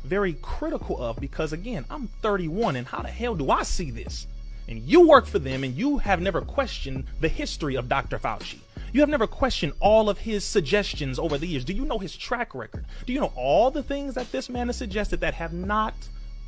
very critical of, because again, I'm 31 and how the hell do I see this? And you work for them and you have never questioned the history of Dr. Fauci. You have never questioned all of his suggestions over the years. Do you know his track record? Do you know all the things that this man has suggested that have not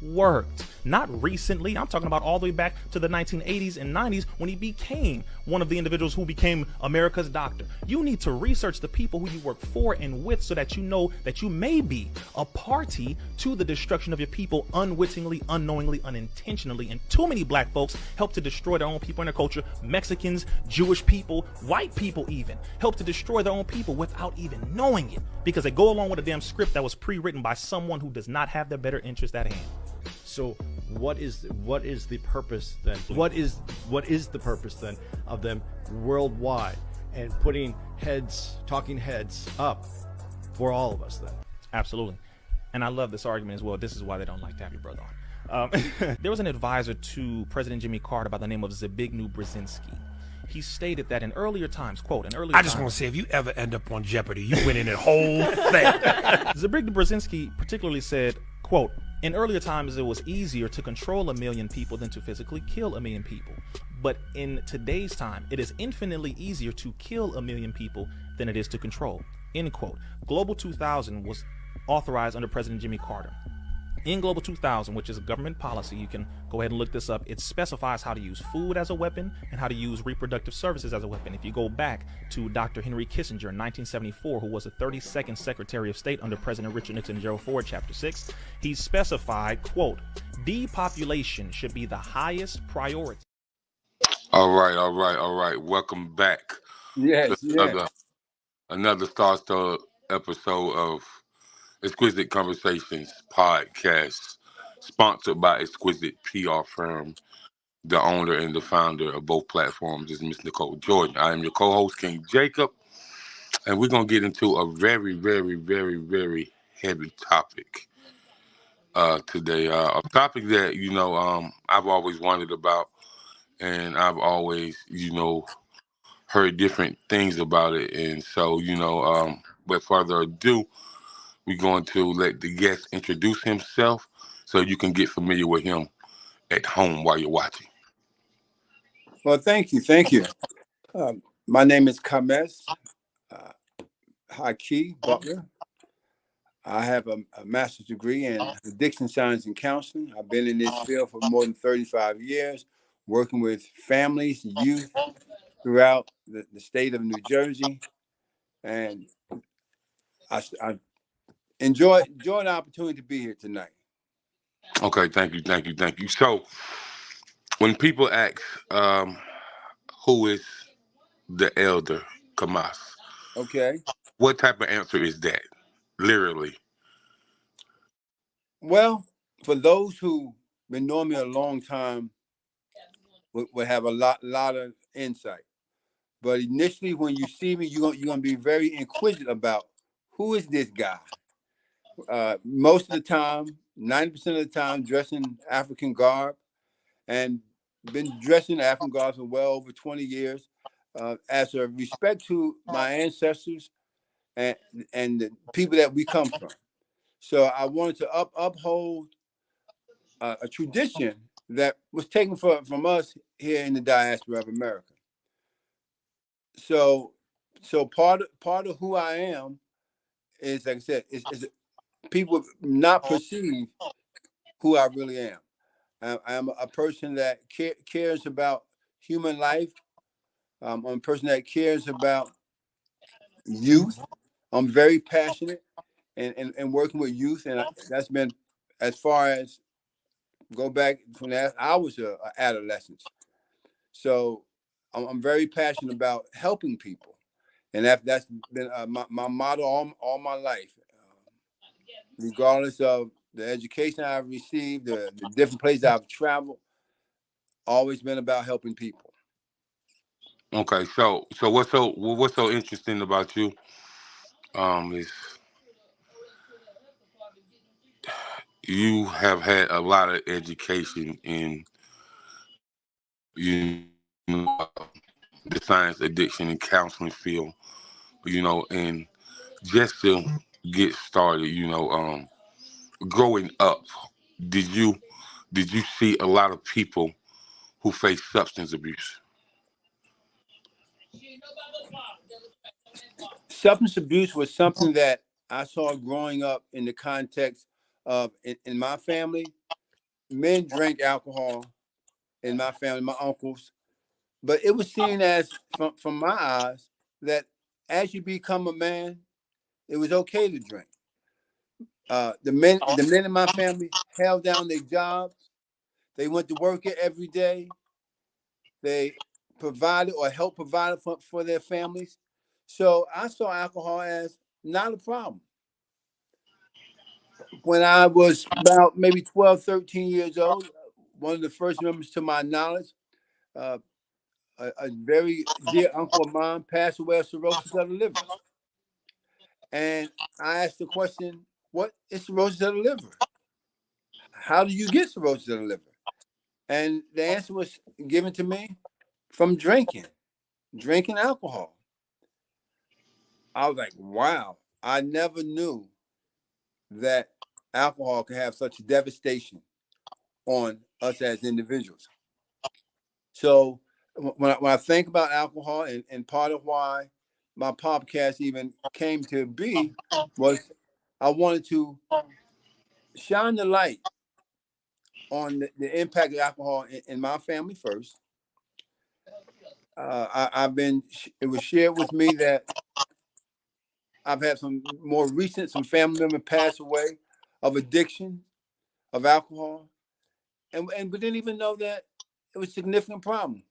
worked? Not recently. I'm talking about all the way back to the 1980s and 90s when he became one of the individuals who became America's doctor. You need to research the people who you work for and with so that you know that you may be a party to the destruction of your people unwittingly, unknowingly, unintentionally. And too many black folks help to destroy their own people and their culture. Mexicans, Jewish people, white people even help to destroy their own people without even knowing it, because they go along with a damn script that was pre-written by someone who does not have their better interest at hand. So what is the purpose then? What is the purpose then of them worldwide and putting talking heads up for all of us then? Absolutely. And I love this argument as well. This is why they don't like to have your brother on. There was an advisor to President Jimmy Carter by the name of Zbigniew Brzezinski. He stated that in earlier times, quote, I just want to say, if you ever end up on Jeopardy, you win in that whole thing. Zbigniew Brzezinski particularly said, quote, in earlier times, it was easier to control 1 million people than to physically kill 1 million people. But in today's time, it is infinitely easier to kill 1 million people than it is to control, end quote. Global 2000 was authorized under President Jimmy Carter. In Global 2000, which is a government policy, you can go ahead and look this up. It specifies how to use food as a weapon and how to use reproductive services as a weapon. If you go back to Dr. Henry Kissinger in 1974, who was the 32nd Secretary of State under President Richard Nixon and Gerald Ford, Chapter 6, he specified, quote, depopulation should be the highest priority. All right. Welcome back. Yes. Another star episode of Exquisite Conversations podcast, sponsored by Exquisite PR firm. The owner and the founder of both platforms is Miss Nicole Jordan. I am your co-host, King Jacob, and we're going to get into a very, very, very, very heavy topic today. A topic that, I've always wondered about, and I've always, heard different things about it. And so, without further ado, we're going to let the guest introduce himself so you can get familiar with him at home while you're watching. Well, thank you. My name is Kamess Haki Butler. I have a master's degree in addiction science and counseling. I've been in this field for more than 35 years, working with families, youth throughout the state of New Jersey. And I enjoy the opportunity to be here tonight. Okay, thank you. So, when people ask, who is the Elder Kamess? Okay. What type of answer is that, literally? Well, for those who've been knowing me a long time, will have a lot of insight. But initially, when you see me, you're gonna be very inquisitive about who is this guy. Most of the time, 90% of the time, dressing African garb, and been dressing African garb for well over 20 years, as a respect to my ancestors and the people that we come from. So I wanted to uphold a tradition that was taken from us here in the diaspora of America. So part of who I am is, like I said, is people not perceive who I really am. I am a person that cares about human life. I'm a person that cares about youth. I'm very passionate in working with youth, and that's been as far as go back from that. I was an adolescent, so I'm very passionate about helping people, and that's been my motto all my life. Regardless of the education I've received, the different places I've traveled, always been about helping people. Okay, so what's so interesting about you is you have had a lot of education in the science, addiction, and counseling field, and just to get started, growing up, did you see a lot of people who face substance abuse? Substance abuse was something that I saw growing up in the context of in my family. Men drank alcohol in my family, my uncles, but it was seen as from my eyes that as you become a man, it was okay to drink. The men in my family held down their jobs. They went to work every day. They provided or helped provide for their families. So I saw alcohol as not a problem. When I was about maybe 12, 13 years old, one of the first members to my knowledge, uh, a very dear uncle of mine passed away of cirrhosis of the liver. And I asked the question, what is cirrhosis of the liver? How do you get cirrhosis of the liver? And the answer was given to me from drinking alcohol. I was like, wow, I never knew that alcohol can have such devastation on us as individuals. So when I think about alcohol, and part of why my podcast even came to be was I wanted to shine the light on the impact of alcohol in my family first. It was shared with me that I've had some family members pass away of addiction of alcohol, and we didn't even know that it was a significant problem.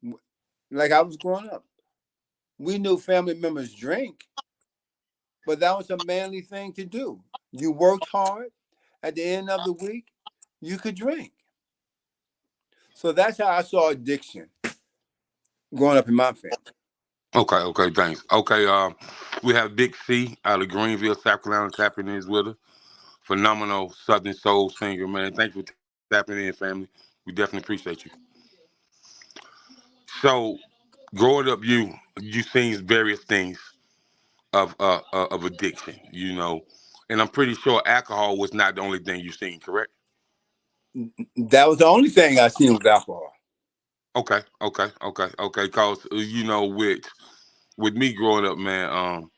Like I was growing up, we knew family members drink, but that was a manly thing to do. You worked hard. At the end of the week, you could drink. So that's how I saw addiction growing up in my family. Okay, thanks. Okay, we have Big C out of Greenville, South Carolina, tapping in with us. Phenomenal Southern soul singer, man. Thanks for tapping in, family. We definitely appreciate you. So, growing up, you seen various things of addiction, and I'm pretty sure alcohol was not the only thing you seen, correct? That was the only thing I seen with alcohol. Okay. Cause with me growing up, man,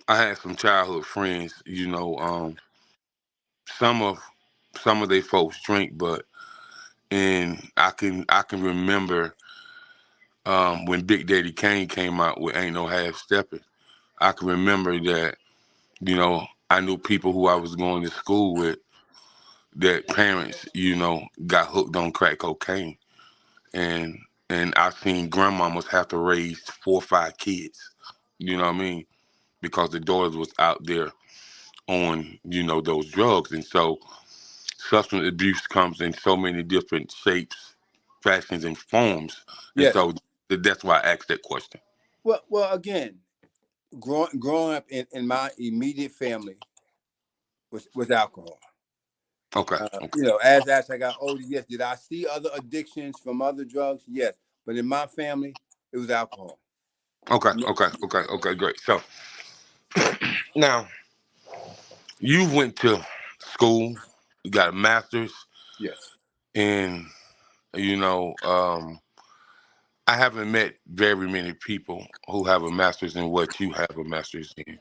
I had some childhood friends. Some of some of they folks drink, but and I can remember when Big Daddy Kane came out with "Ain't No Half Stepping." I can remember that I knew people who I was going to school with that parents got hooked on crack cocaine, and I seen grandmamas have to raise 4 or 5 kids. You know what I mean? Because the daughters was out there on those drugs, and so substance abuse comes in so many different shapes, fashions, and forms, and Yes. so that's why I asked that question. Well, again, growing up in my immediate family was alcohol. Okay. As I got older, yes. Did I see other addictions from other drugs? Yes. But in my family, it was alcohol. Okay. Great. So now you went to school, you got a master's, Yes. and you know, um, I haven't met very many people who have a master's in what you have a master's in.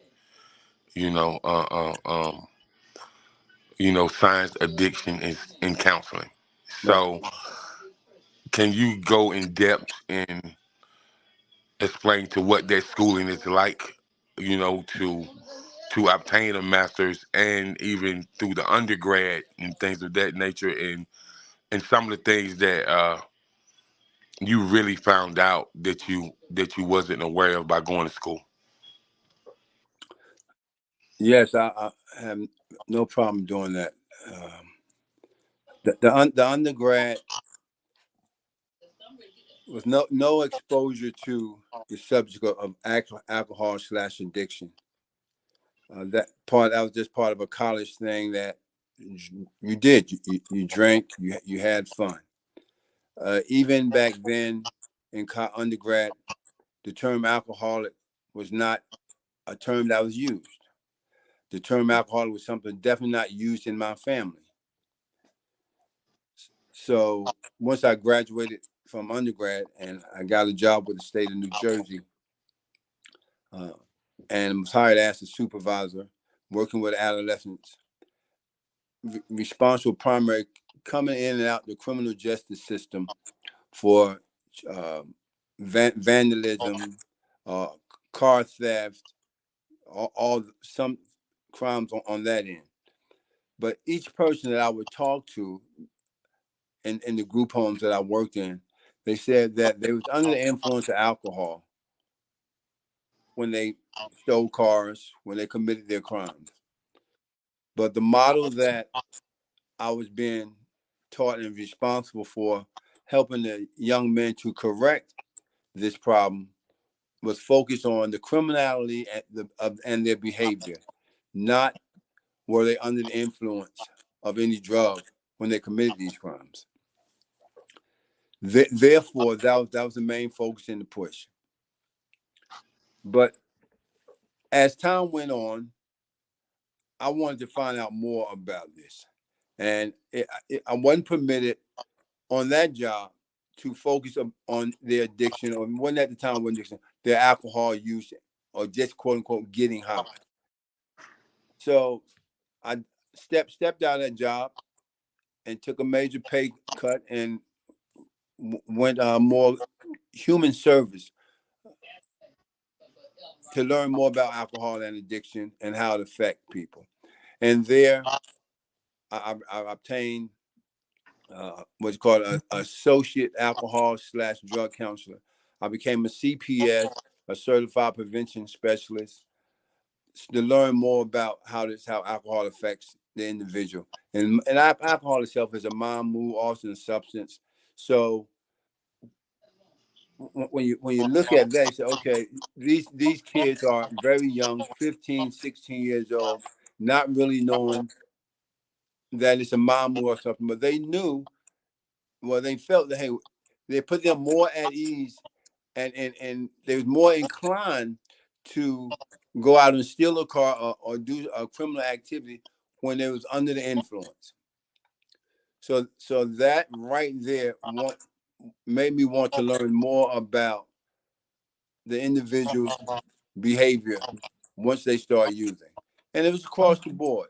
You know, uh, uh, um, science, addiction, and counseling. Right. So, can you go in depth and explain to what that schooling is like? To obtain a master's and even through the undergrad and things of that nature, and some of the things that you really found out that you wasn't aware of by going to school. Yes, I have no problem doing that. The undergrad was no exposure to the subject of alcohol / addiction. That was just part of a college thing that you did. You drank. You had fun. Even back then, in undergrad, the term alcoholic was not a term that was used. the term alcoholic was something definitely not used in my family. So once I graduated from undergrad and I got a job with the state of New Jersey, and was hired as a supervisor, working with adolescents, responsible primary coming in and out the criminal justice system for vandalism, car theft, some crimes on that end. But each person that I would talk to in the group homes that I worked in, they said that they was under the influence of alcohol when they stole cars, when they committed their crimes. But the model that I was being taught and responsible for helping the young men to correct this problem was focused on the criminality and their behavior, not were they under the influence of any drug when they committed these crimes. Therefore, that was the main focus in the push. But as time went on, I wanted to find out more about this. And I wasn't permitted on that job to focus on their addiction, or wasn't at the time wasn't addiction, their alcohol use, or just quote unquote getting high. So I stepped out of that job and took a major pay cut and went more human service to learn more about alcohol and addiction and how it affects people. And there, I obtained what's called an associate alcohol/drug counselor. I became a CPS, a certified prevention specialist, to learn more about how alcohol affects the individual. And alcohol itself is a mind, mood, also a substance. So when you look at that, you say, okay, these kids are very young, 15, 16 years old, not really knowing that it's a mind, mood, or something, but they knew, well, they felt that, hey, they put them more at ease, and they was more inclined to go out and steal a car or do a criminal activity when they was under the influence. So that right there made me want to learn more about the individual's behavior once they start using. And it was across the board,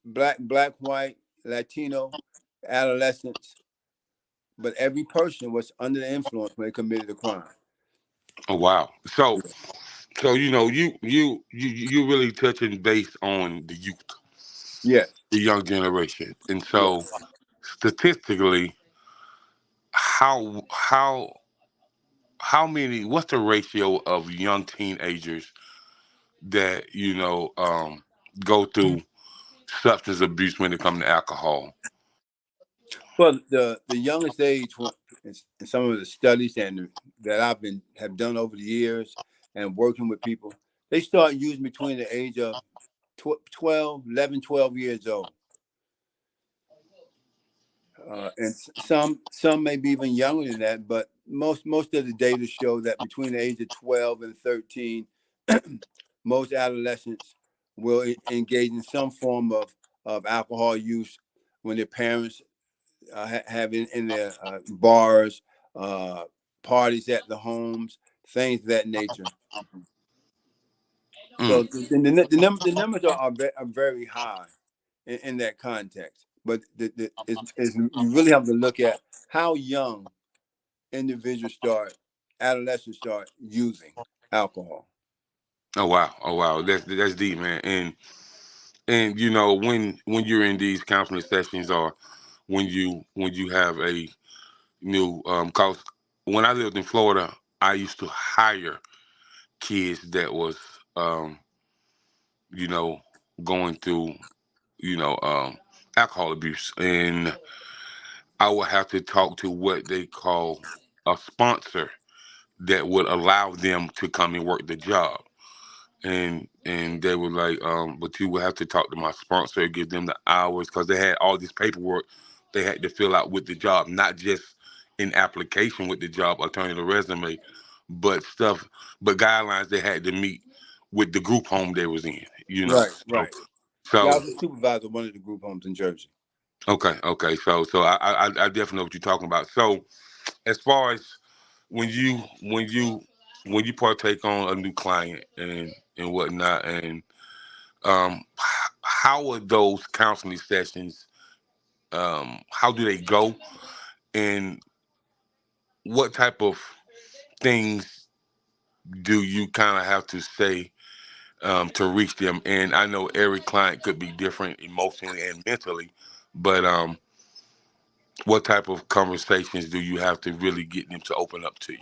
black, white, Latino, adolescents, but every person was under the influence when they committed a crime. Oh wow! So you really touching base on the youth, Yes. the young generation, and so statistically, how many? What's the ratio of young teenagers that go through substance abuse when it comes to alcohol? Well, the youngest age in some of the studies that have done over the years and working with people, they start using between the age of 12 years old. And some may be even younger than that, but most of the data show that between the age of 12 and 13, most adolescents will engage in some form of alcohol use when their parents have in their bars, parties at the homes, things of that nature. So the numbers are very high in that context. But you really have to look at how young adolescents start using alcohol. Oh wow, that's deep, man. And when you're in these counseling sessions, or when you have a new cause, when I lived in Florida, I used to hire kids that was going through alcohol abuse, and I would have to talk to what they call a sponsor that would allow them to come and work the job. And they were like, but you would have to talk to my sponsor, give them the hours, because they had all this paperwork they had to fill out with the job, not just an application with the job or turning a resume, but guidelines they had to meet with the group home they was in. you know. Right, right. Yeah, I So was a supervisor of one of the group homes in Jersey. okay. So I definitely know what you're talking about. So as far as when you when you when you partake on a new client and whatnot, and how are those counseling sessions? How do they go, and what type of things do you kind of have to say to reach them? And I know every client could be different emotionally and mentally, but what type of conversations do you have to really get them to open up to you?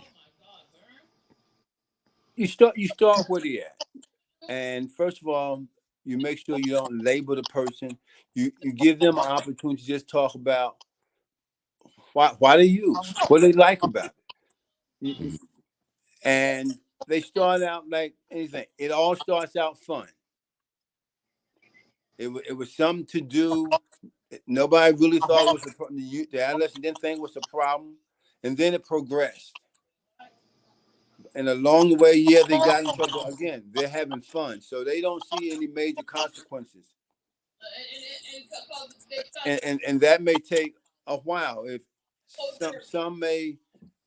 You start where they at, and first of all, you make sure you don't label the person. You give them an opportunity to just talk about why they use, what they like about it. And they start out like anything. It all starts out fun. It was something to do. Nobody really thought it was a problem. The adolescent didn't think it was a problem, and then it progressed. And along the way, yeah, they got in trouble again. They're having fun, so they don't see any major consequences. And that may take a while. If some may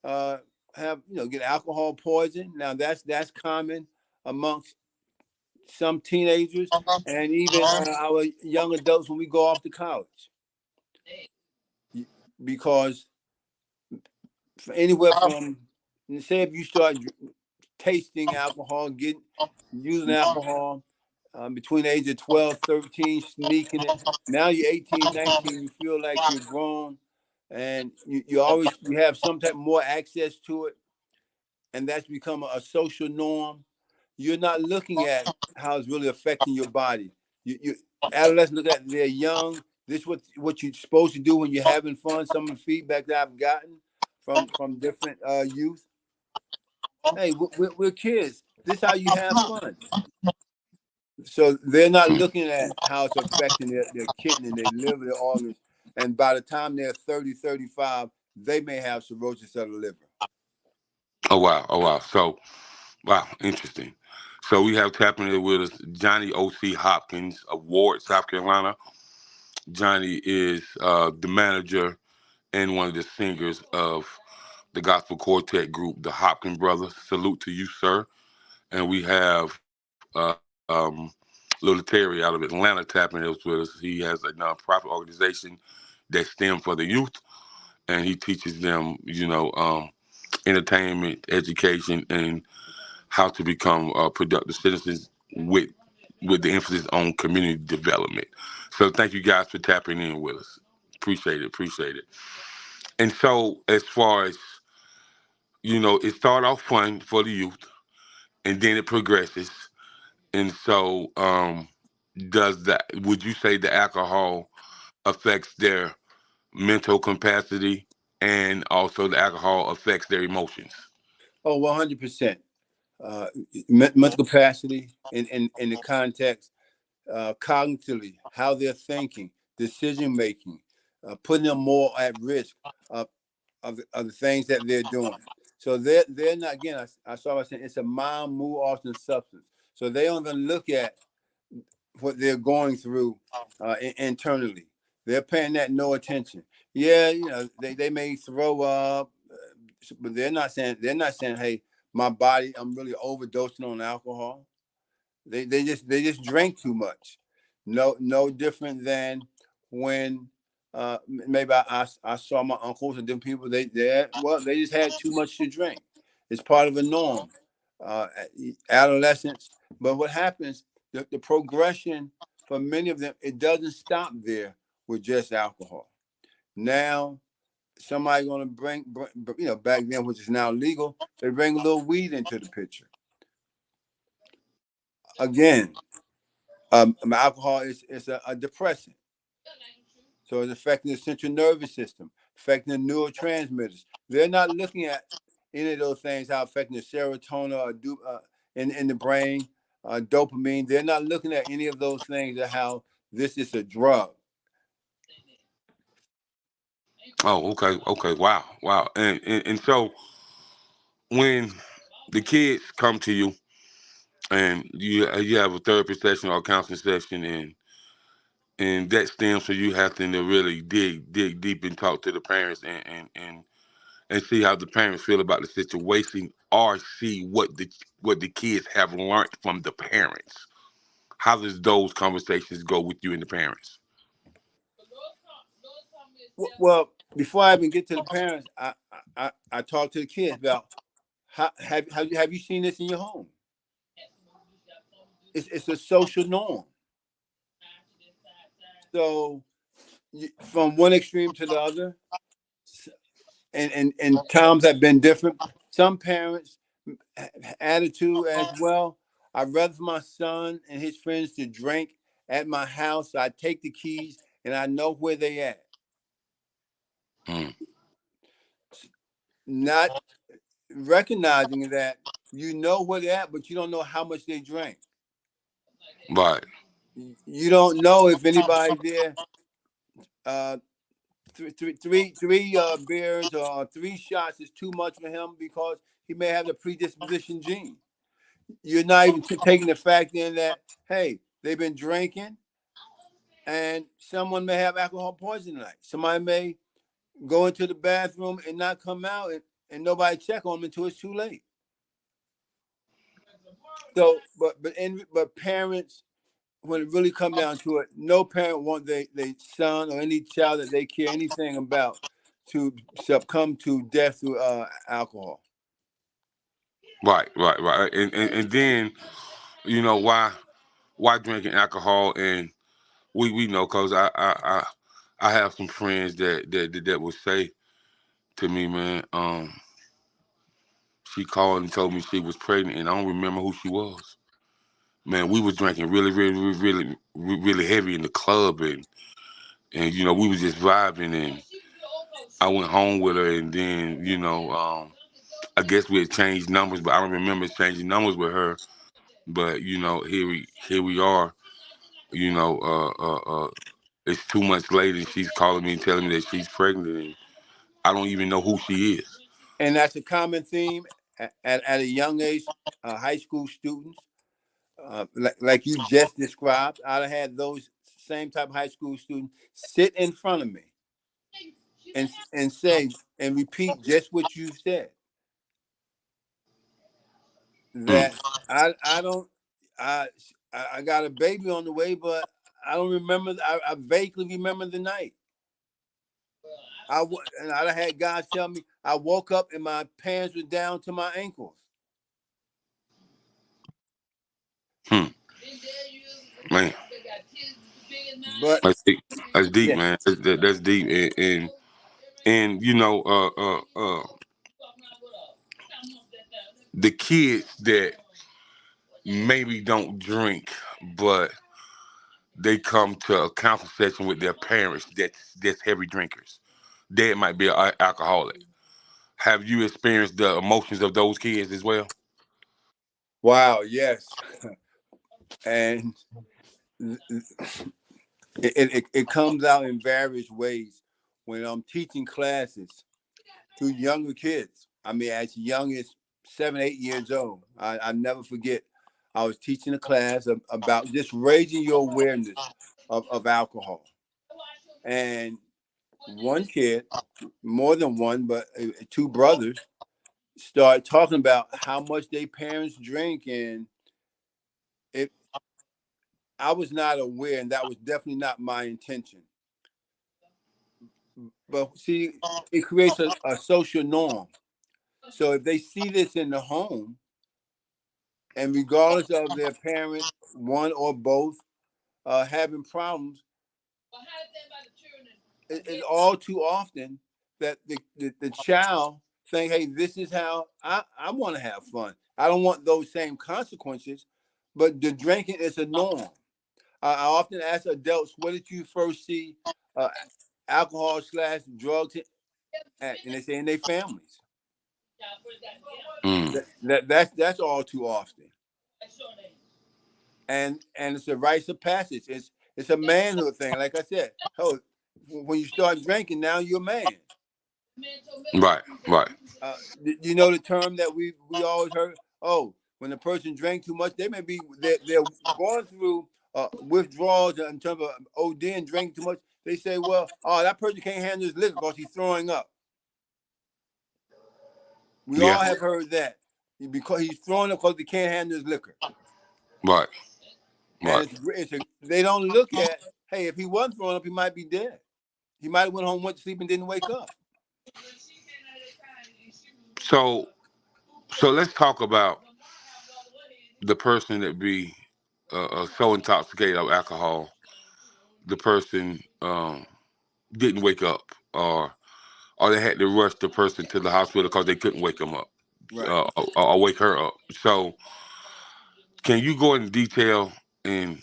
have get alcohol poison. Now that's common amongst some teenagers and even our young adults when we go off to college, because anywhere from, say, if you start tasting alcohol, using alcohol between the age of 12, 13, sneaking it. Now you're 18, 19, you feel like you're grown, and you have some type more access to it, and that's become a social norm. You're not looking at how it's really affecting your body. You adolescents look at, they're young. This is what you're supposed to do when you're having fun. Some of the feedback that I've gotten from different youth. Hey, we're kids. This is how you have fun. So they're not looking at how it's affecting their kidney, their liver, their organs. And by the time they're 30, 35, they may have cirrhosis of the liver. Oh wow. So wow, interesting. So we have tapping in with us Johnny O.C. Hopkins of Ward, South Carolina. Johnny is the manager and one of the singers of the gospel quartet group, the Hopkins Brothers. Salute to you, sir. And we have Little Terry out of Atlanta tapping in with us. He has a nonprofit organization that STEM for the youth, and he teaches them, entertainment, education, and how to become productive citizens with the emphasis on community development. So thank you guys for tapping in with us. Appreciate it. And so as far as it started off fun for the youth, and then it progresses. And so, would you say the alcohol affects their mental capacity, and also the alcohol affects their emotions? Oh, 100%. Mental capacity in the context, cognitively, how they're thinking, decision making, putting them more at risk of the things that they're doing. So they're not, again, I saw saying it's a mind, mood, altering substance. So they don't even look at what they're going through internally. They're paying that no attention. Yeah, they may throw up, but they're not saying, hey, my body, I'm really overdosing on alcohol. They just drank too much. No different than when maybe I saw my uncles and different people. They just had too much to drink. It's part of a norm. Uh, Adolescence. But what happens? The progression for many of them, it doesn't stop there with just alcohol. Now somebody going to bring, back then, which is now legal, they bring a little weed into the picture. Again, alcohol is a depressant. So it's affecting the central nervous system, affecting the neurotransmitters. They're not looking at any of those things, how affecting the serotonin or in the brain, dopamine. They're not looking at any of those things, or how this is a drug. Oh, okay, wow. And so when the kids come to you and you have a therapy session or a counseling session, and that stems from you having to really dig deep and talk to the parents and see how the parents feel about the situation, or see what the kids have learned from the parents. How does those conversations go with you and the parents? Well, before I even get to the parents, I talk to the kids about how have you seen this in your home? It's a social norm. So from one extreme to the other, and times have been different. Some parents attitude as well. I'd rather for my son and his friends to drink at my house. So I take the keys and I know where they at. Mm. Not recognizing that you know where they're at, but you don't know how much they drank. Right. You don't know if anybody's there. Three beers or 3 shots is too much for him because he may have the predisposition gene. You're not even taking the fact in that, hey, they've been drinking and someone may have alcohol poisoning tonight. Somebody may go into the bathroom and not come out, and nobody check on them until it's too late. So, but parents, when it really comes down to it, no parent wants their son or any child that they care anything about to succumb to death through alcohol. Right. And then why drinking alcohol, and we know, because I have some friends that would say to me, man, she called and told me she was pregnant, and I don't remember who she was. Man, we was drinking really heavy in the club, and we was just vibing, and I went home with her, and then I guess we had changed numbers, but I don't remember changing numbers with her. But here we are. You know, it's 2 months later, and she's calling me and telling me that she's pregnant, and I don't even know who she is. And that's a common theme at a young age. High school students, like you just described, I'd have had those same type of high school students sit in front of me and say and repeat just what you said. Mm. That I don't I got a baby on the way, but I don't remember. I vaguely remember the night. And I had guys tell me I woke up and my pants were down to my ankles. Hmm. Man, But that's deep. That's deep, yeah, man. That's deep, and the kids that maybe don't drink, but they come to a counseling session with their parents that's heavy drinkers. Dad might be an alcoholic. Have you experienced the emotions of those kids as well? wow, yes, and it comes out in various ways when I'm teaching classes to younger kids. I mean, as young as 7, 8 years old. I never forget. I was teaching a class about just raising your awareness of alcohol. And one kid, more than one, but two brothers, started talking about how much their parents drink, and it. I was not aware, and that was definitely not my intention. But see, it creates a social norm. So if they see this in the home, and regardless of their parent, one or both, having problems, it's all too often that the child think, hey, this is how I want to have fun. I don't want those same consequences, but the drinking is a norm. I often ask adults, where did you first see uh, alcohol / drugs at? And they say in their families. Mm. That's all too often. And it's a rites of passage. It's a manhood thing. Like I said, oh, when you start drinking, now you're a man. Right. You know the term that we always heard. Oh, when a person drank too much, they may be they're going through withdrawals in terms of OD and drinking too much. They say, well, oh, that person can't handle his liquor because he's throwing up. We all have heard that because he's throwing up because he can't handle his liquor. Right. And they don't look at, hey, if he wasn't throwing up, he might be dead. He might have went home, went to sleep, and didn't wake up. So let's talk about the person that be so intoxicated of alcohol, the person didn't wake up, or they had to rush the person to the hospital because they couldn't wake him up, right. or wake her up. So, can you go into detail and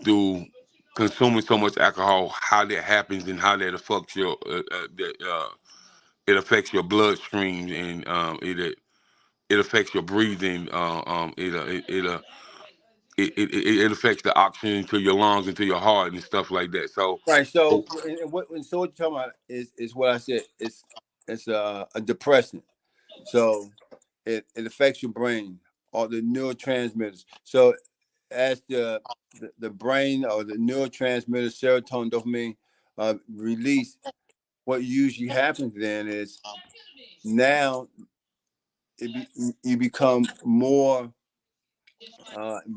through consuming so much alcohol, how that happens and how that affects your it affects your bloodstream, and it affects your breathing. It affects the oxygen to your lungs and to your heart and stuff like that. So right. So what you're talking about is what I said. It's a depressant. So it affects your brain, all the neurotransmitters. So as the brain or the neurotransmitters, serotonin, dopamine, release, what usually happens then is now you become more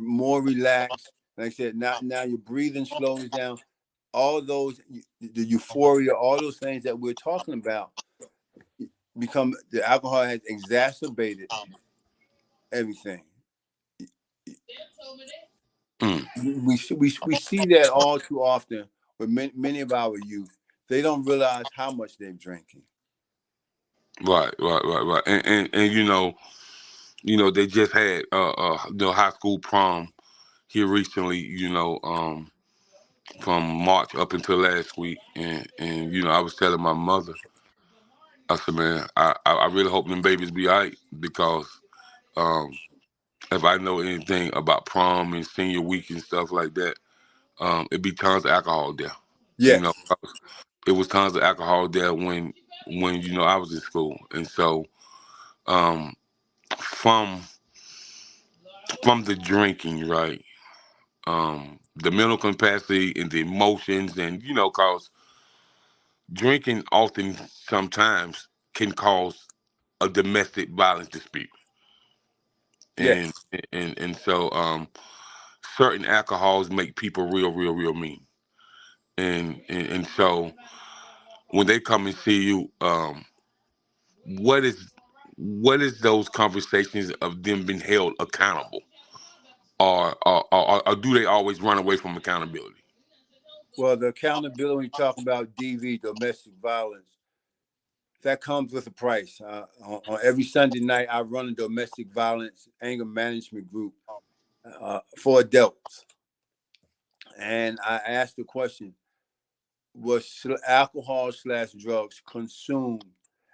relaxed. Like I said, now your breathing slows down. All those, the euphoria, all those things that we're talking about, become, the alcohol has exacerbated everything. We see that all too often with many of our youth. They don't realize how much they're drinking. Right. And they just had the high school prom here recently, from March up until last week, and I was telling my mother, I said, man, I really hope them babies be all right, because if I know anything about prom and senior week and stuff like that, it'd be tons of alcohol there. Yes. It was tons of alcohol there when I was in school, and so from the drinking, right, the mental capacity and the emotions, and cause drinking often sometimes can cause a domestic violence dispute, and Yes. so certain alcohols make people real mean, and so when they come and see you, what is those conversations of them being held accountable, or do they always run away from accountability? Well, the accountability, when you talk about DV, domestic violence, that comes with a price. On every Sunday night, I run a domestic violence anger management group for adults. And I asked the question, was alcohol/drugs consumed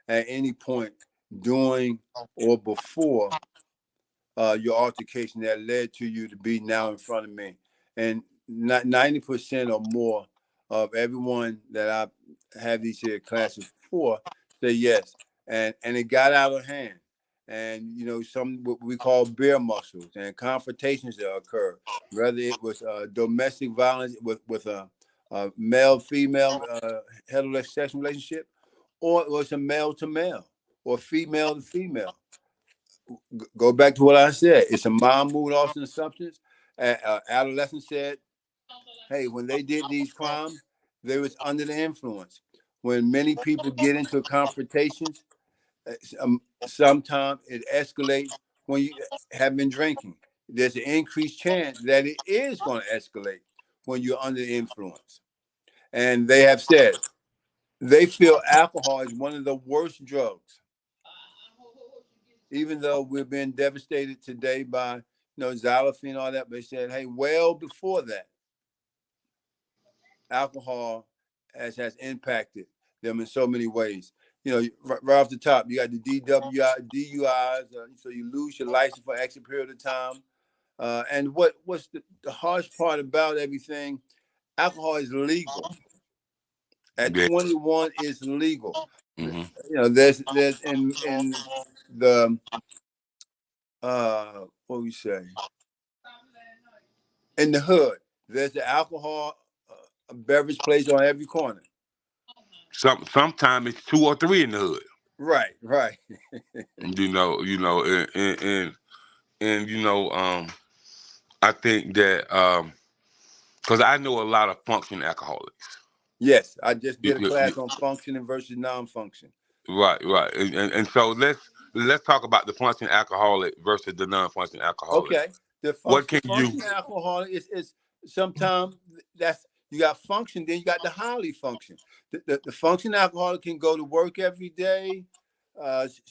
at any point during or before your altercation that led to you to be now in front of me? And 90% or more of everyone that I have these here classes for say yes. And it got out of hand. And, some what we call beer muscles and confrontations that occur, whether it was domestic violence with a male-female heterosexual relationship, or it was a male-to-male or female-to-female. Go back to what I said. It's a mind, mood, also substance. Adolescents said, hey, when they did these crimes, they was under the influence. When many people get into confrontations, sometimes it escalates when you have been drinking. There's an increased chance that it is going to escalate when you're under the influence. And they have said they feel alcohol is one of the worst drugs. Even though we're being devastated today by xylophenol and all that, they said, hey, well before that, alcohol has impacted them in so many ways. Right off the top, you got the DUIs, so you lose your license for an extra period of time. And what's the harsh part about everything? Alcohol is legal. At 21, it's legal. Mm-hmm. There's in the what we say, in the hood, there's the alcohol beverage place on every corner. Sometimes it's 2 or 3 in the hood. Right. And I think that because I know a lot of functioning alcoholics. Yes, I just did a class on functioning versus non-function. Right, and so let's talk about the functioning alcoholic versus the non-functioning alcoholic. Okay, the functioning alcoholic is sometimes that's you got function, then you got the highly function. The functioning alcoholic can go to work every day,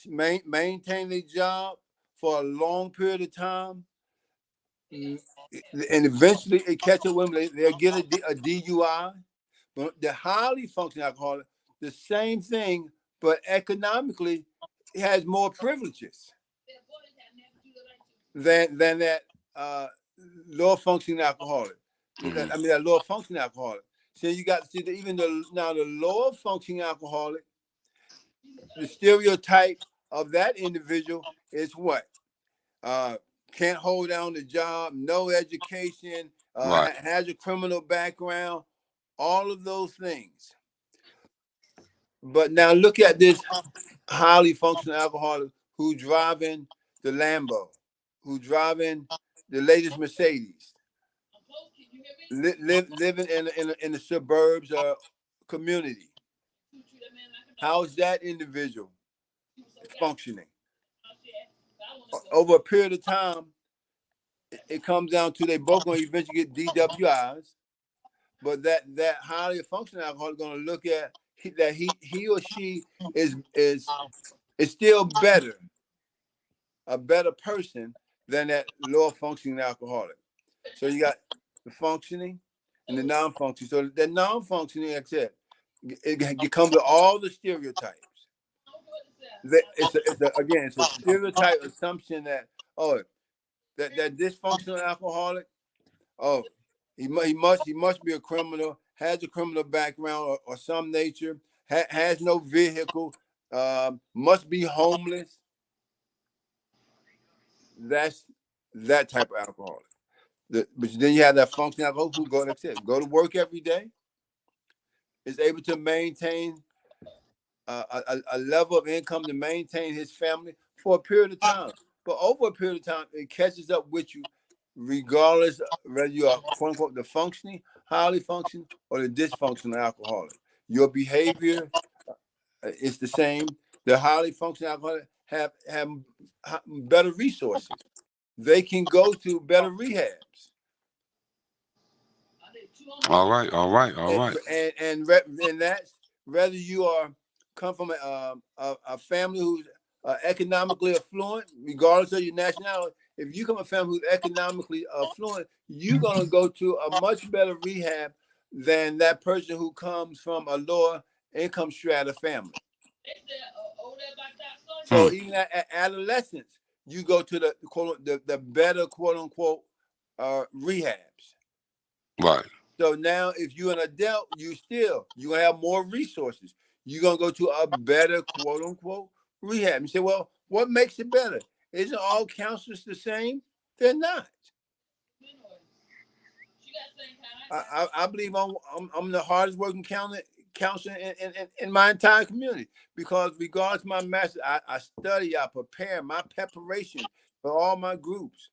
maintain their job for a long period of time, and eventually it catch up with them. They'll get a DUI. But the highly functioning alcoholic, the same thing, but economically, it has more privileges than that low functioning alcoholic. Mm-hmm. I mean, that low functioning alcoholic. So you got to see that even the lower functioning alcoholic, the stereotype of that individual is what? Can't hold down the job, no education, Right. has a criminal background, all of those things. But now look at this highly functional alcoholic who driving the Lambo, who driving the latest Mercedes, living in the suburbs or community. How's that individual functioning? Over a period of time, it comes down to they both going to eventually get DWIs, but that highly functional alcoholic is going to look at that he or she is still better, a better person than that lower functioning alcoholic. So you got the functioning and the non-functioning. So the non-functioning, like I said, it comes with all the stereotypes. It's a stereotype assumption that that dysfunctional alcoholic, he must be a criminal, has a criminal background or some nature, has no vehicle, must be homeless. That's that type of alcoholic. But then you have that functioning alcoholic who go to work every day, is able to maintain a level of income to maintain his family for a period of time. But over a period of time, it catches up with you, regardless of whether you are quote unquote the functioning, highly functioning, or the dysfunctional alcoholic. Your behavior is the same. The highly functioning alcoholic have better resources. They can go to better rehabs. All right. And that's whether you are come from a family who's economically affluent, regardless of your nationality. If you come from a family who's economically affluent, you're gonna go to a much better rehab than that person who comes from a lower income strata family. So even at adolescents, you go to the better quote unquote rehabs. Right. So now, if you're an adult, you gonna have more resources. You're gonna go to a better quote unquote rehab. You say, well, what makes it better? Isn't all counselors the same? They're not. I believe I'm the hardest working counselor in my entire community, because regardless of my master, I study, I prepare, my preparation for all my groups.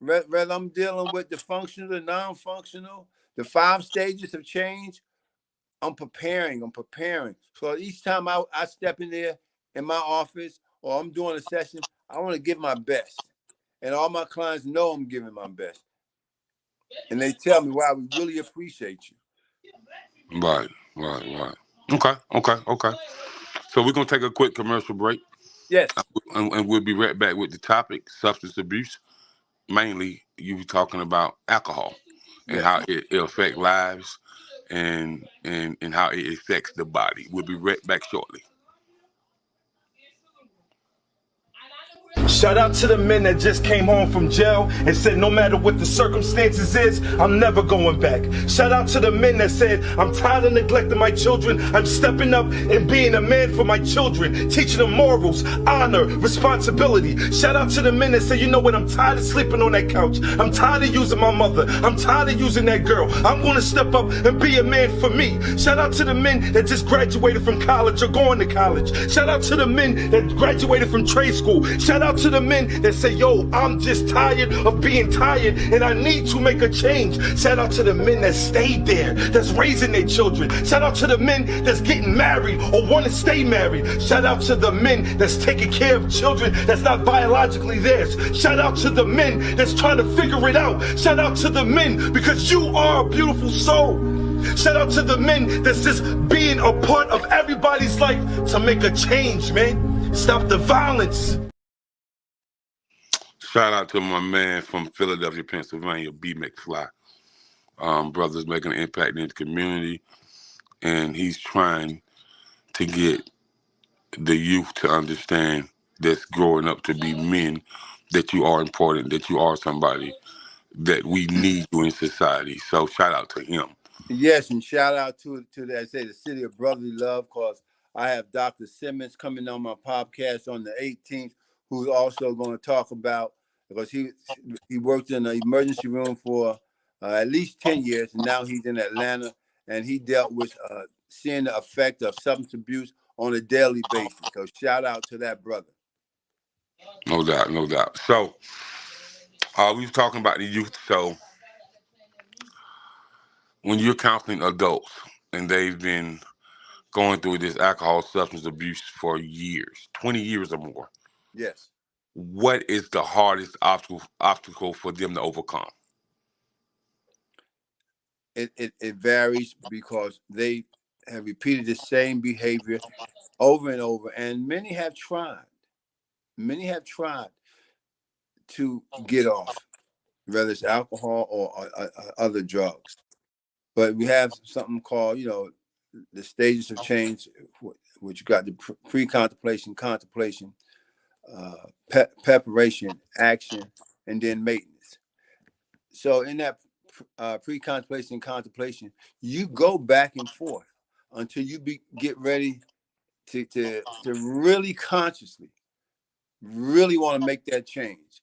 Whether I'm dealing with the functional, the non-functional, the 5 stages of change, I'm preparing. So each time I step in there in my office or I'm doing a session, I want to give my best. And all my clients know I'm giving my best. And they tell me, wow, we really appreciate you. Right. Okay. So we're going to take a quick commercial break. Yes. And we'll be right back with the topic, substance abuse. Mainly, you were talking about alcohol and how it affects lives and how it affects the body. We'll be right back shortly. Shout out to the men that just came home from jail and said no matter what the circumstances is, I'm never going back. Shout out to the men that said I'm tired of neglecting my children. I'm stepping up and being a man for my children, teaching them morals, honor, responsibility. Shout out to the men that say, you know what, I'm tired of sleeping on that couch. I'm tired of using my mother. I'm tired of using that girl. I'm going to step up and be a man for me. Shout out to the men that just graduated from college or going to college. Shout out to the men that graduated from trade school. Shout out to the men that say, yo, I'm just tired of being tired and I need to make a change. Shout out to the men that stayed there, that's raising their children. Shout out to the men that's getting married or want to stay married. Shout out to the men that's taking care of children that's not biologically theirs. Shout out to the men that's trying to figure it out. Shout out to the men because you are a beautiful soul. Shout out to the men that's just being a part of everybody's life to make a change, man. Stop the violence. Shout out to my man from Philadelphia, Pennsylvania, B. McFly. Brother's making an impact in the community, and he's trying to get the youth to understand that's growing up to be men, that you are important, that you are somebody that we need you in society. So shout out to him. Yes, and shout out to the City of Brotherly Love, because I have Dr. Simmons coming on my podcast on the 18th, who's also going to talk about, because he worked in the emergency room for at least 10 years, and now he's in Atlanta, and he dealt with seeing the effect of substance abuse on a daily basis. So shout out to that brother. No doubt, no doubt. So we was talking about the youth. So when you're counseling adults and they've been going through this alcohol substance abuse for years, 20 years or more, yes, what is the hardest obstacle for them to overcome? It varies because they have repeated the same behavior over and over, and many have tried to get off, whether it's alcohol or other drugs. But we have something called, the stages of change, which you got the pre-contemplation, contemplation, preparation, action, and then maintenance. So in that pre-contemplation and contemplation, you go back and forth until you get ready to really consciously, really want to make that change.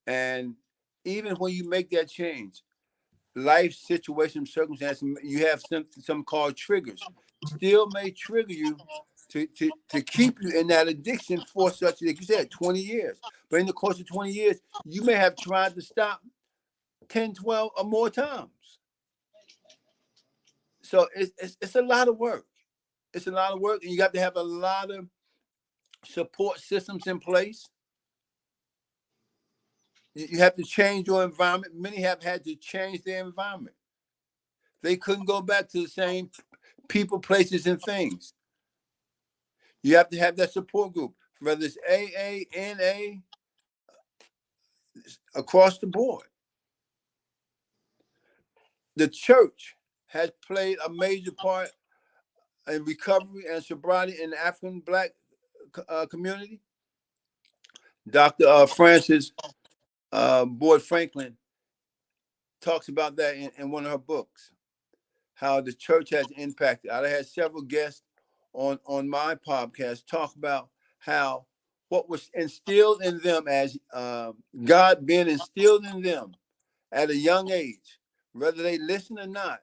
And even when you make that change, life situation, circumstances, you have some called triggers, still may trigger you to keep you in that addiction for such, like you said, 20 years. But in the course of 20 years, you may have tried to stop 10, 12 or more times. So it's a lot of work. It's a lot of work, and you got to have a lot of support systems in place. You have to change your environment. Many have had to change their environment. They couldn't go back to the same people, places, and things. You have to have that support group, whether it's AA, NA, across the board. The church has played a major part in recovery and sobriety in the African Black community. Dr. Frances Boyd Franklin talks about that in one of her books, how the church has impacted. I had several guests on my podcast talk about how what was instilled in them as God being instilled in them at a young age, whether they listen or not,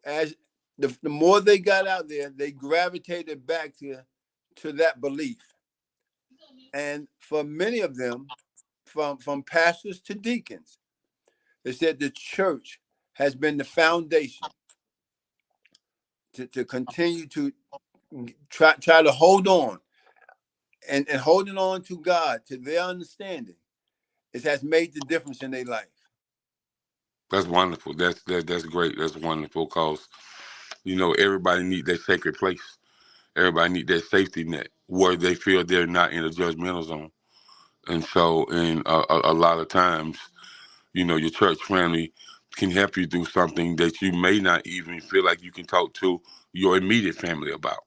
as the more they got out there, they gravitated back to that belief. And for many of them, from pastors to deacons, they said the church has been the foundation to continue to try to hold on, and holding on to God, to their understanding, it has made the difference in their life. That's wonderful. That's great. That's wonderful, because everybody needs their sacred place. Everybody needs that safety net where they feel they're not in a judgmental zone. And so, a lot of times, your church family can help you do something that you may not even feel like you can talk to your immediate family about.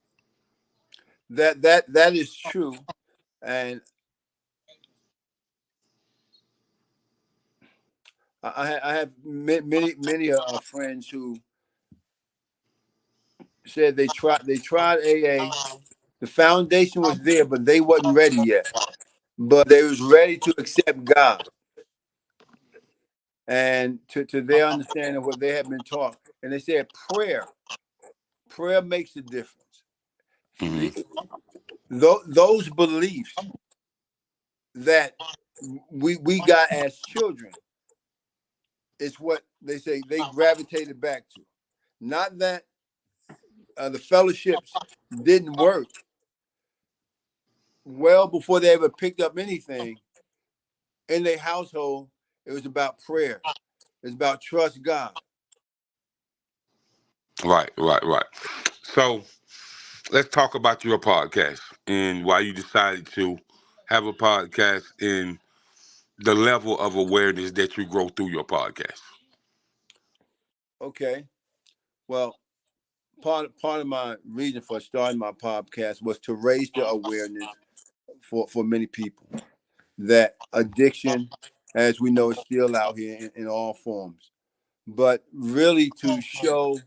That is true. And I have many friends who said they tried AA. The foundation was there, but they wasn't ready yet. But they was ready to accept God and to their understanding of what they have been taught. And they said prayer makes a difference. Mhm. Those beliefs that we got as children is what they say they gravitated back to. Not that the fellowships didn't work. Well, before they ever picked up anything in their household, it was about prayer. It's about trust God. Right. So let's talk about your podcast and why you decided to have a podcast and the level of awareness that you grow through your podcast. Okay. Well, part of my reason for starting my podcast was to raise the awareness for many people that addiction, as we know, is still out here in all forms, but really to show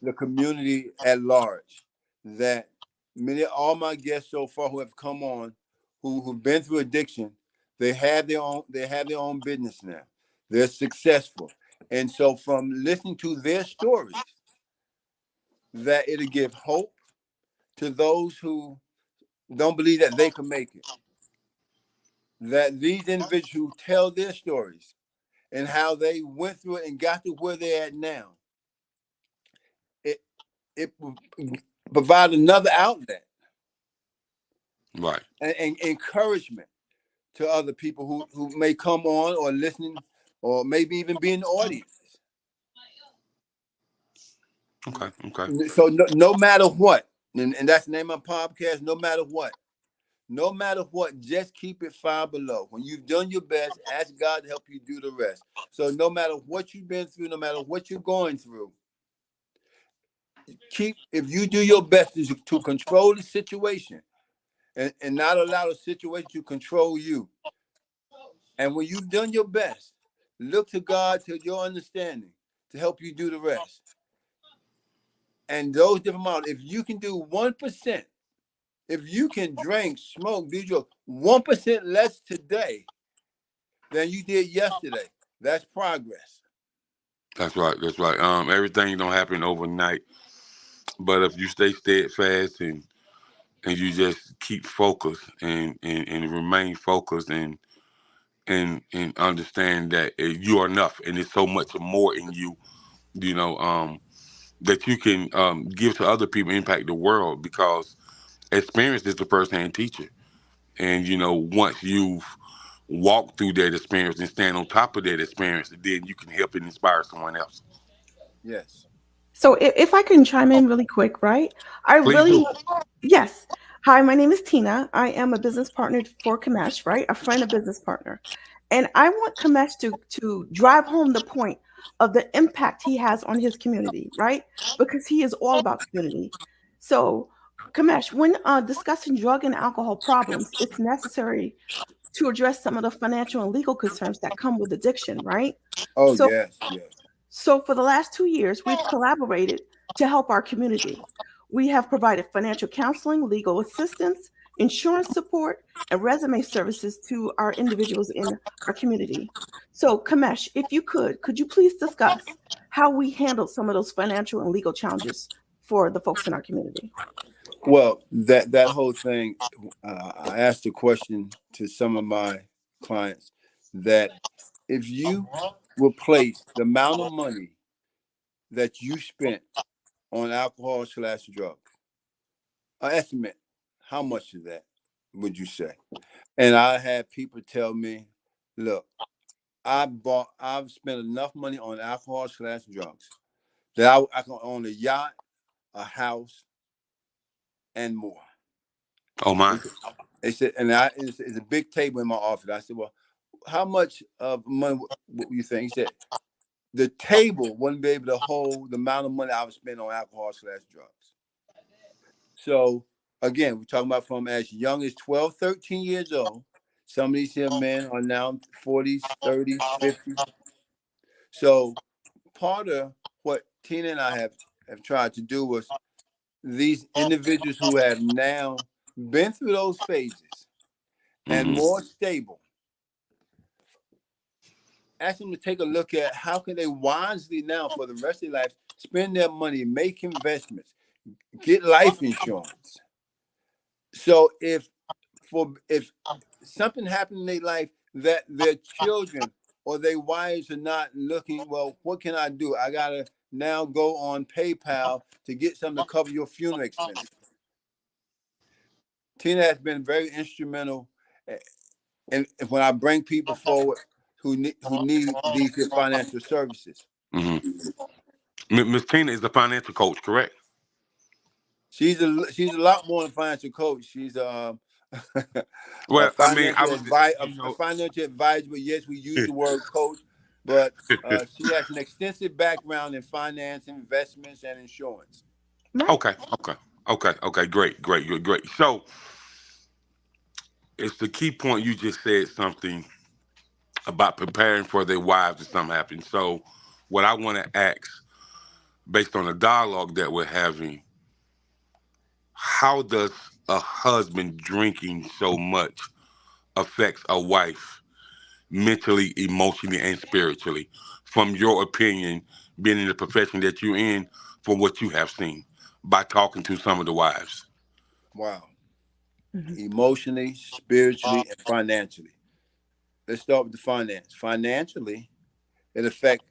the community at large that all my guests so far who have come on, who've been through addiction, they have their own business now. They're successful, and so from listening to their stories, that it'll give hope to those who don't believe that they can make it. That these individuals who tell their stories and how they went through it and got to where they're at now, it provide another outlet Right. and encouragement to other people who may come on or listening or maybe even be in the audience. Okay. So no matter what, and that's the name of my podcast, no matter what, just keep it Five Below. When you've done your best, ask God to help you do the rest. So no matter what you've been through, no matter what you're going through, if you do your best to control the situation and not allow the situation to control you. And when you've done your best, look to God, to your understanding, to help you do the rest. And those different models, if you can do 1%, if you can drink, smoke, do your 1% less today than you did yesterday, that's progress. That's right. Everything don't happen overnight, but if you stay steadfast and you just keep focused and remain focused and understand that you are enough and there's so much more in you, you know, that you can give to other people, impact the world, because experience is the first-hand teacher. And, once you've walked through that experience and stand on top of that experience, then you can help and inspire someone else. Yes. So if I can chime in really quick, right? I Please really, do. yes. Hi, my name is Tina. I am a business partner for Kamess, right? A friend, a business partner. And I want Kamess to drive home the point of the impact he has on his community, right? Because he is all about community. So, Kamesh, when discussing drug and alcohol problems, it's necessary to address some of the financial and legal concerns that come with addiction, right? Oh, So yes. so for the last 2 years, we've collaborated to help our community. We have provided financial counseling, legal assistance, insurance support, and resume services to our individuals in our community. So, Kamesh, if you could you please discuss how we handled some of those financial and legal challenges for the folks in our community? Well, that whole thing, I asked a question to some of my clients that if you replace the amount of money that you spent on alcohol/drugs, I estimate how much of that would you say? And I had people tell me, look, I've spent enough money on alcohol/drugs that I can own a yacht, a house, and more. Oh, my. They said, and it's a big table in my office. I said, well, how much of money what you think? He said, the table wouldn't be able to hold the amount of money I would spend on alcohol/drugs. So again, we're talking about from as young as 12, 13 years old, Some of these here men are now 40s, 30s, 50s. So part of what Tina and I have tried to do was these individuals who have now been through those phases and more stable, ask them to take a look at how can they wisely now for the rest of their life spend their money, make investments, get life insurance. So if something happened in their life that their children or their wives are not looking, well, what can I do? I gotta now go on PayPal to get something to cover your funeral expenses. Tina has been very instrumental, and when I bring people forward who need these financial services. Miss Tina is the financial coach, correct? She's a lot more than a financial coach. She's a Well, I mean, I financial was, a financial advisor. But yes, we use the word coach, but she has an extensive background in finance, investments, and insurance. Okay. Great. So it's the key point. You just said something about preparing for their wives if something happens. So what I want to ask, based on the dialogue that we're having, how does a husband drinking so much affects a wife mentally, emotionally, and spiritually? From your opinion, being in the profession that you're in, from what you have seen by talking to some of the wives. Wow. Emotionally, spiritually, and financially. Let's start with the finance. Financially, it affects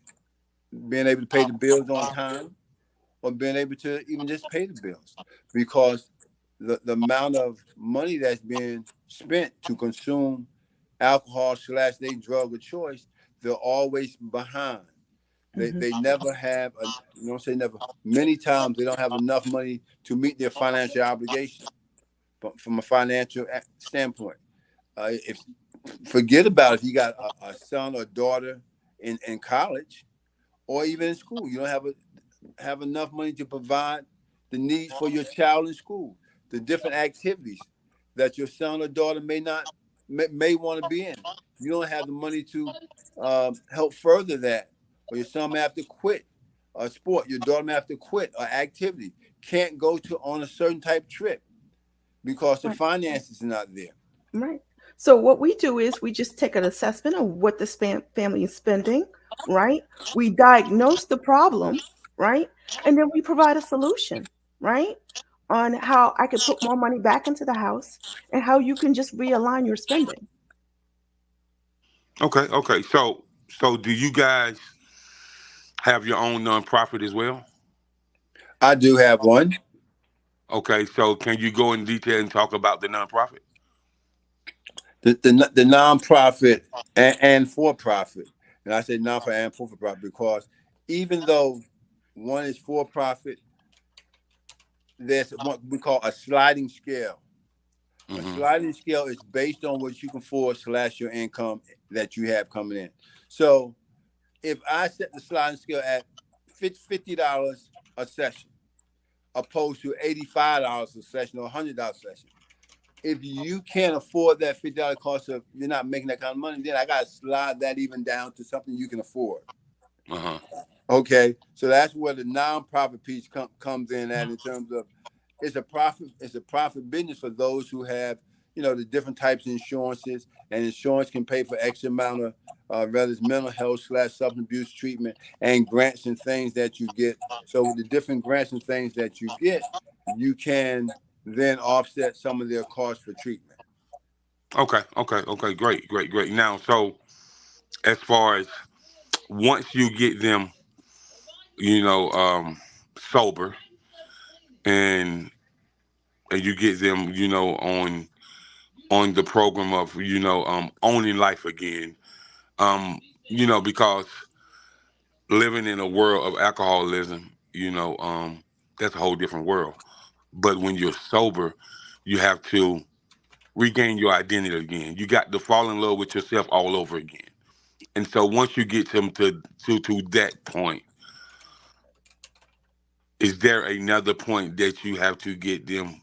being able to pay the bills on time or being able to even just pay the bills, because the amount of money that's being spent to consume alcohol / their drug of choice, they're always behind. They never have, say never, many times they don't have enough money to meet their financial obligation. But from a financial standpoint, if forget about if you got a son or daughter in college or even in school, you don't have enough money to provide the needs for your child in school, the different activities that your son or daughter may want to be in. You don't have the money to help further that, or your son may have to quit a sport, your daughter may have to quit an activity, can't go on a certain type trip because the finances are not there. Right. So what we do is we just take an assessment of what the family is spending, right? We diagnose the problem, right? And then we provide a solution, right? On how I could put more money back into the house and how you can just realign your spending. Okay. So do you guys have your own nonprofit as well? I do have one. Okay, so can you go in detail and talk about the nonprofit? The nonprofit and for profit, and I say nonprofit and for profit because even though one is for profit, there's what we call a sliding scale. A sliding scale is based on what you can afford / your income that you have coming in. So if I set the sliding scale at $50 a session, opposed to $85 a session or $100 a session, if you can't afford that $50 cost, of you're not making that kind of money, then I got to slide that even down to something you can afford. Okay, so that's where the nonprofit piece comes in at, in terms of it's a profit business for those who have, the different types of insurances, and insurance can pay for X amount of whether it's mental health / substance abuse treatment and grants and things that you get. So with the different grants and things that you get, you can then offset some of their costs for treatment. Okay. Great. Now, so as far as once you get them, sober, and you get them, on the program of, owning life again, because living in a world of alcoholism, that's a whole different world. But when you're sober, you have to regain your identity again. You got to fall in love with yourself all over again. And so once you get them to that point, is there another point that you have to get them,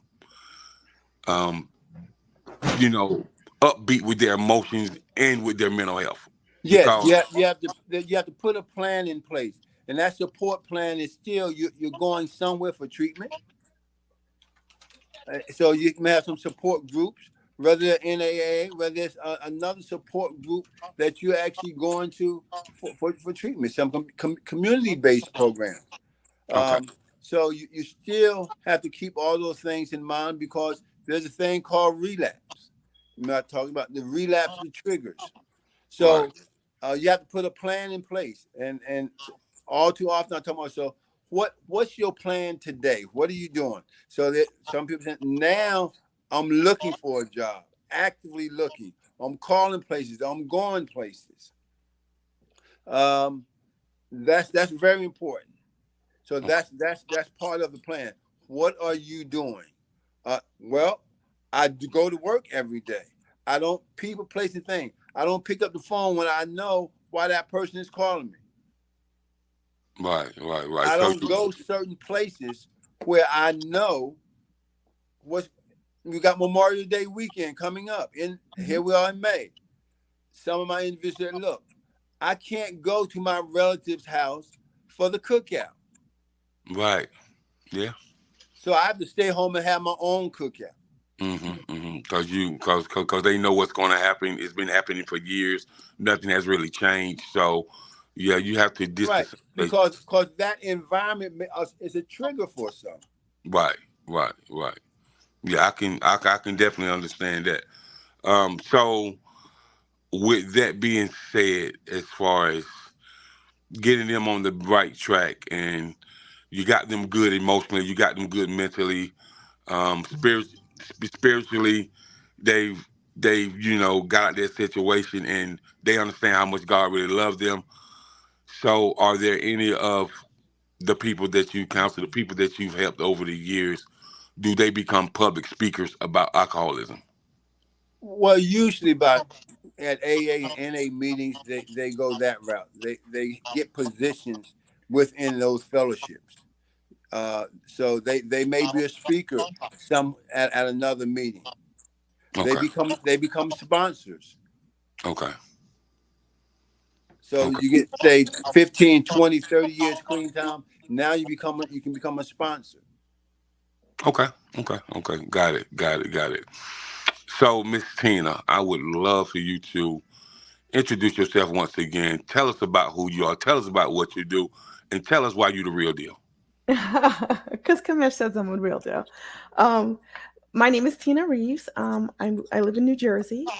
upbeat with their emotions and with their mental health. Yes, Because you have to put a plan in place, and that support plan is still you're going somewhere for treatment. So you may have some support groups, whether they're NAA, whether it's another support group that you're actually going to for treatment, some community-based programs. okay, So you still have to keep all those things in mind because there's a thing called relapse. I'm not talking about the relapse, the triggers. So you have to put a plan in place, and all too often I talk about, so what's your plan today? What are you doing? So that some people say, now I'm looking for a job, actively looking. I'm calling places. I'm going places. That's very important. So that's part of the plan. What are you doing? Well, I do go to work every day. I don't people, place, and thing. I don't pick up the phone when I know why that person is calling me. right. I So don't go certain places where I know we got Memorial Day weekend coming up. Here we are in May. Some of my individuals said, look, I can't go to my relative's house for the cookout. right, yeah. So I have to stay home and have my own cookout. Because they know what's going to happen. It's been happening for years. Nothing has really changed. So, yeah, you have to Right. distance. Because that environment is a trigger for some. Right. Yeah, I can definitely understand that. So with that being said, as far as getting them on the right track, and you got them good emotionally, you got them good mentally, spiritually, they've got out their situation and they understand how much God really loves them. So, are there any of the people that you counsel, the people that you've helped over the years, do they become public speakers about alcoholism? Well, usually at AA and NA meetings, they go that route. They get positions within those fellowships. So they may be a speaker some at another meeting. Okay. They become sponsors. Okay. So Okay. you get, say, 15, 20, 30 years clean time. Now you can become a sponsor. Okay. Got it. So, Miss Tina, I would love for you to introduce yourself once again. Tell us about who you are. Tell us about what you do, and tell us why you're the real deal. Because Kamess says I'm a real deal. Um, my name is Tina Reeves. I live in New Jersey.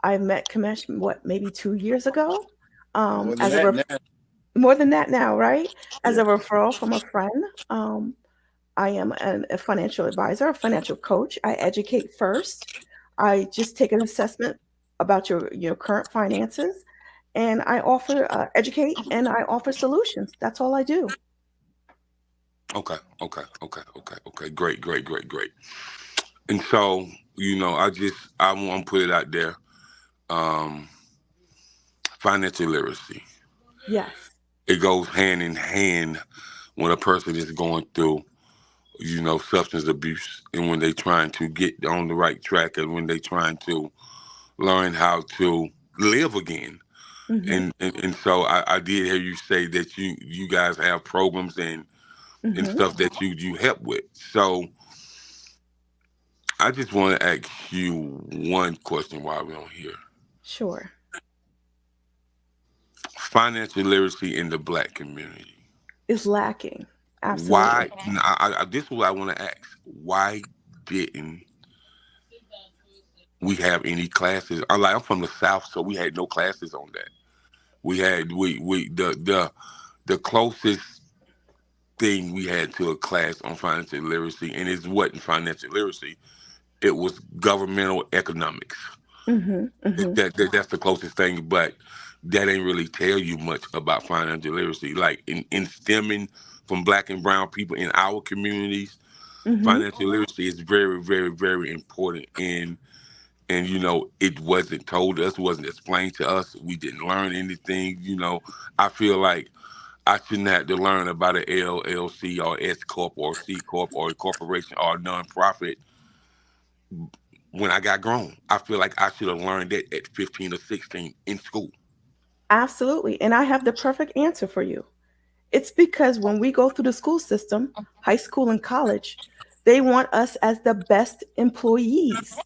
I met Kamess, maybe 2 years ago. More than As a that now. more than that now, right? As Yeah. a referral from a friend. I am a financial advisor, a financial coach. I educate first. I just take an assessment about your current finances, and I offer educate and I offer solutions. That's all I do. Okay. Great. And so, I want to put it out there. Um, Financial literacy. Yes. It goes hand in hand when a person is going through, substance abuse, and when they trying to get on the right track, and when they trying to learn how to live again. Hmm. And so I did hear you say that you guys have programs and Hmm. stuff that you help with. So I just want to ask you one question while we're on here. Sure. Financial literacy in the Black community. Is lacking. Why? Absolutely. This is what I want to ask. Why didn't we have any classes? I'm from the South, so we had no classes on that. We had the closest thing we had to a class on financial literacy, and it wasn't financial literacy. It was governmental economics. Hmm. Hmm. That's the closest thing, but that ain't really tell you much about financial literacy. Like in stemming from Black and brown people in our communities, Hmm. financial literacy is very, very, very important. And it wasn't told us, wasn't explained to us. We didn't learn anything. I feel like I shouldn't have to learn about an LLC or S corp or C corp or a corporation or a nonprofit when I got grown. I feel like I should have learned that at 15 or 16 in school. Absolutely. And I have the perfect answer for you. It's because when we go through the school system, high school and college, they want us as the best employees.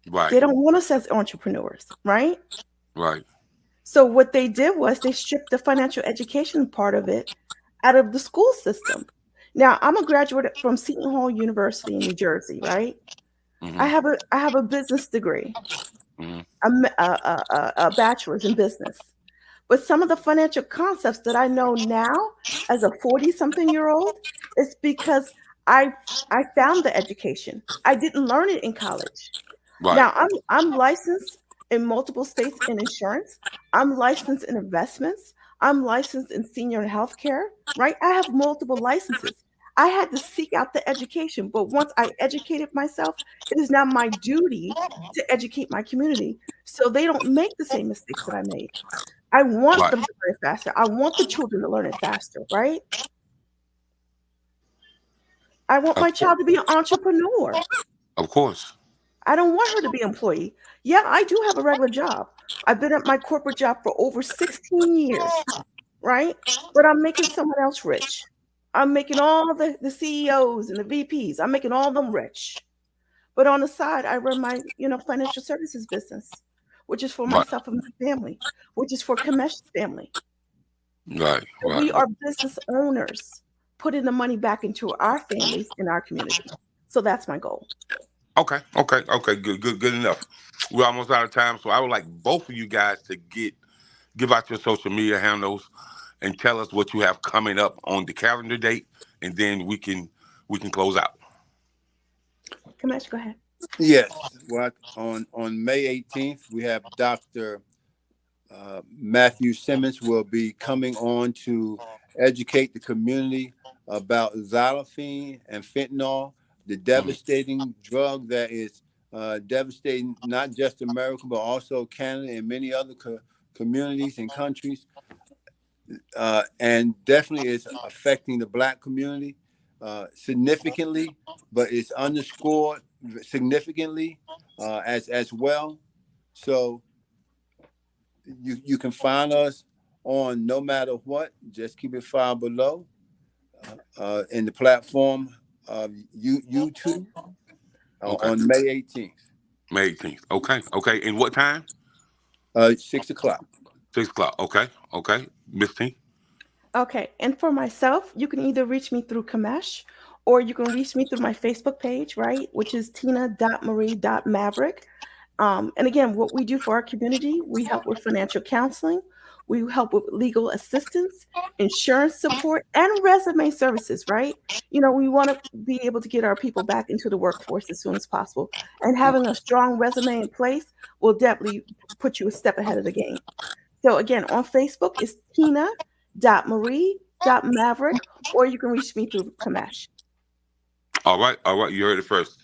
Right, They don't want us as entrepreneurs, right? right. So what they did was they stripped the financial education part of it out of the school system. Now, I'm a graduate from Seton Hall University in New Jersey, right? Hmm. I have a business degree, Hmm. a bachelor's in business. But some of the financial concepts that I know now as a 40-something-year-old is because I I found the education. I didn't learn it in college. Right, Now I'm licensed in multiple states in insurance. I'm licensed in investments. I'm licensed in senior and healthcare, right? I have multiple licenses. I had to seek out the education, but once I educated myself, it is now my duty to educate my community so they don't make the same mistakes that I made. I want right. them to learn it faster. I want the children to learn it faster, right? I want Of my course, child to be an entrepreneur. of course. I don't want her to be an employee. Yeah, I do have a regular job. I've been at my corporate job for over 16 years, right? But I'm making someone else rich. I'm making all the CEOs and the VPs, I'm making all them rich. But on the side, I run my, financial services business, which is for Right, myself and my family, which is for Kamesh's family. right, So right, we right. are business owners, putting the money back into our families and our community. So that's my goal. Okay, okay, okay. Good, good, good enough. We're almost out of time, so I would like both of you guys to give out your social media handles and tell us what you have coming up on the calendar date, and then we can close out. Kamesh, go ahead. Yes. Well, on May 18th, we have Dr. Matthew Simmons will be coming on to educate the community about xylophenone and fentanyl, the Mhm. devastating drug that is devastating not just America, but also Canada and many other communities and countries. And definitely is affecting the Black community significantly, but it's underscored significantly as well. So you can find us on No Matter What. Just keep it filed below in the platform of YouTube Okay, on May 18th, May 18th. Okay, okay. And what time? 6 o'clock. 6 o'clock. Okay, okay. Miss T. Okay. And for myself, you can either reach me through Kamesh or you can reach me through my Facebook page, right? Which is tina.marie.maverick. And again, what we do for our community, we help with financial counseling, we help with legal assistance, insurance support, and resume services, right? We want to be able to get our people back into the workforce as soon as possible. And having a strong resume in place will definitely put you a step ahead of the game. So again, on Facebook is tina.marie.maverick, or you can reach me through Kamesh. All right, all right. You heard it first.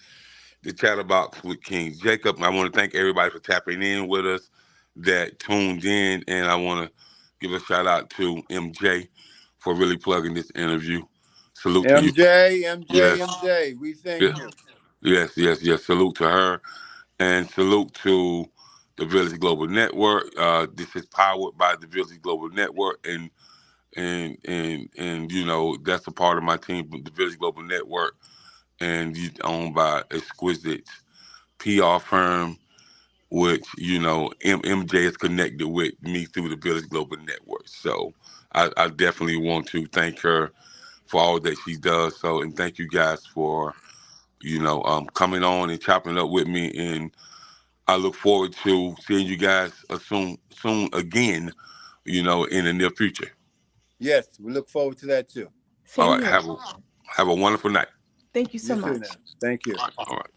The Chatterbox with King Jacob. I want to thank everybody for tapping in with us that tuned in, and I want to give a shout out to MJ for really plugging this interview. Salute to you. MJ, MJ, Yes, MJ, we thank yes, you. yes, yes, yes. Salute to her, and salute to the Village Global Network. This is powered by the Village Global Network, and that's a part of my team, the Village Global Network, and owned by Exquisite PR firm, which MJ is connected with me through the Village Global Network. So I definitely want to thank her for all that she does. So, and thank you guys for coming on and chopping up with me. And I look forward to seeing you guys soon again. In the near future. Yes, we look forward to that too. All Same right. here. Have a wonderful night. Thank you so You too much. now. Thank you. All right. All right.